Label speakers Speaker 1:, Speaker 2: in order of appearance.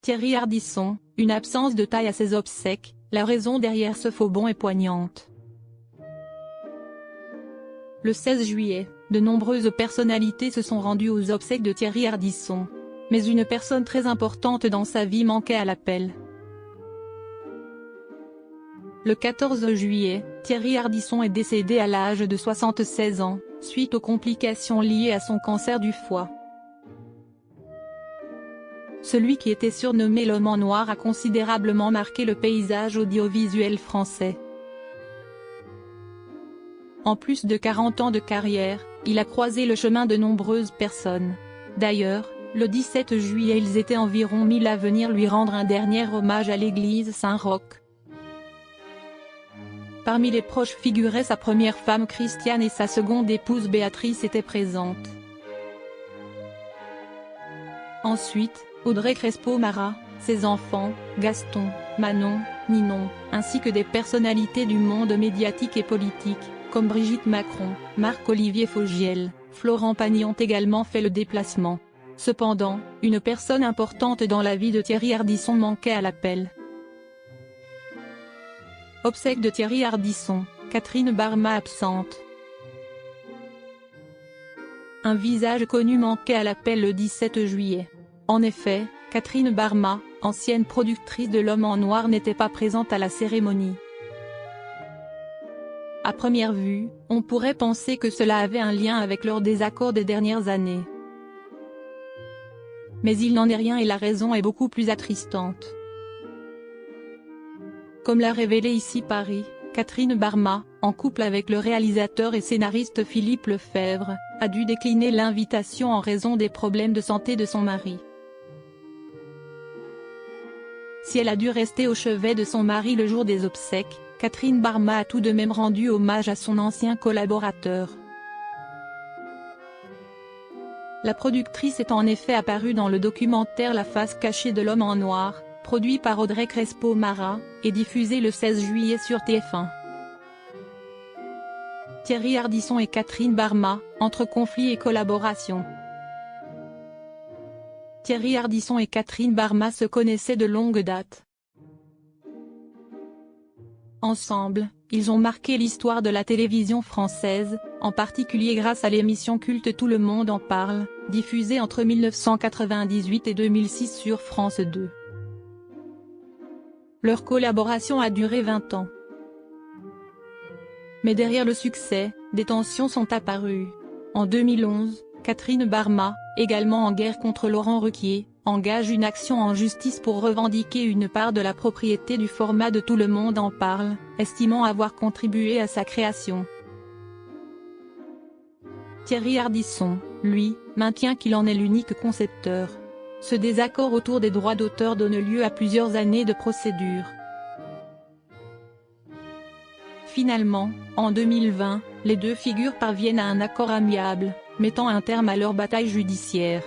Speaker 1: Thierry Ardisson, une absence de taille à ses obsèques, la raison derrière ce faux bond est poignante. Le 16 juillet, de nombreuses personnalités se sont rendues aux obsèques de Thierry Ardisson. Mais une personne très importante dans sa vie manquait à l'appel. Le 14 juillet, Thierry Ardisson est décédé à l'âge de 76 ans, suite aux complications liées à son cancer du foie. Celui qui était surnommé l'homme en noir a considérablement marqué le paysage audiovisuel français. En plus de 40 ans de carrière, il a croisé le chemin de nombreuses personnes. D'ailleurs, le 17 juillet ils étaient environ 1000 à venir lui rendre un dernier hommage à l'église Saint-Roch. Parmi les proches figuraient sa première femme Christiane et sa seconde épouse Béatrice étaient présentes. Ensuite, Audrey Crespo-Mara, ses enfants, Gaston, Manon, Ninon, ainsi que des personnalités du monde médiatique et politique, comme Brigitte Macron, Marc-Olivier Fogiel, Florent Pagny ont également fait le déplacement. Cependant, une personne importante dans la vie de Thierry Ardisson manquait à l'appel. Obsèques de Thierry Ardisson, Catherine Barma absente. Un visage connu manquait à l'appel le 17 juillet. En effet, Catherine Barma, ancienne productrice de L'Homme en Noir n'était pas présente à la cérémonie. À première vue, on pourrait penser que cela avait un lien avec leur désaccord des dernières années. Mais il n'en est rien et la raison est beaucoup plus attristante. Comme l'a révélé ici Paris, Catherine Barma, en couple avec le réalisateur et scénariste Philippe Lefebvre, a dû décliner l'invitation en raison des problèmes de santé de son mari. Si elle a dû rester au chevet de son mari le jour des obsèques, Catherine Barma a tout de même rendu hommage à son ancien collaborateur. La productrice est en effet apparue dans le documentaire La face cachée de l'homme en noir, produit par Audrey Crespo-Mara, et diffusé le 16 juillet sur TF1. Thierry Ardisson et Catherine Barma, entre conflit et collaboration. Thierry Ardisson et Catherine Barma se connaissaient de longue date. Ensemble, ils ont marqué l'histoire de la télévision française, en particulier grâce à l'émission culte Tout le monde en parle, diffusée entre 1998 et 2006 sur France 2. Leur collaboration a duré 20 ans. Mais derrière le succès, des tensions sont apparues. En 2011, Catherine Barma, également en guerre contre Laurent Ruquier, engage une action en justice pour revendiquer une part de la propriété du format de Tout le monde en parle, estimant avoir contribué à sa création. Thierry Ardisson, lui, maintient qu'il en est l'unique concepteur. Ce désaccord autour des droits d'auteur donne lieu à plusieurs années de procédure. Finalement, en 2020, les deux figures parviennent à un accord amiable, mettant un terme à leur bataille judiciaire.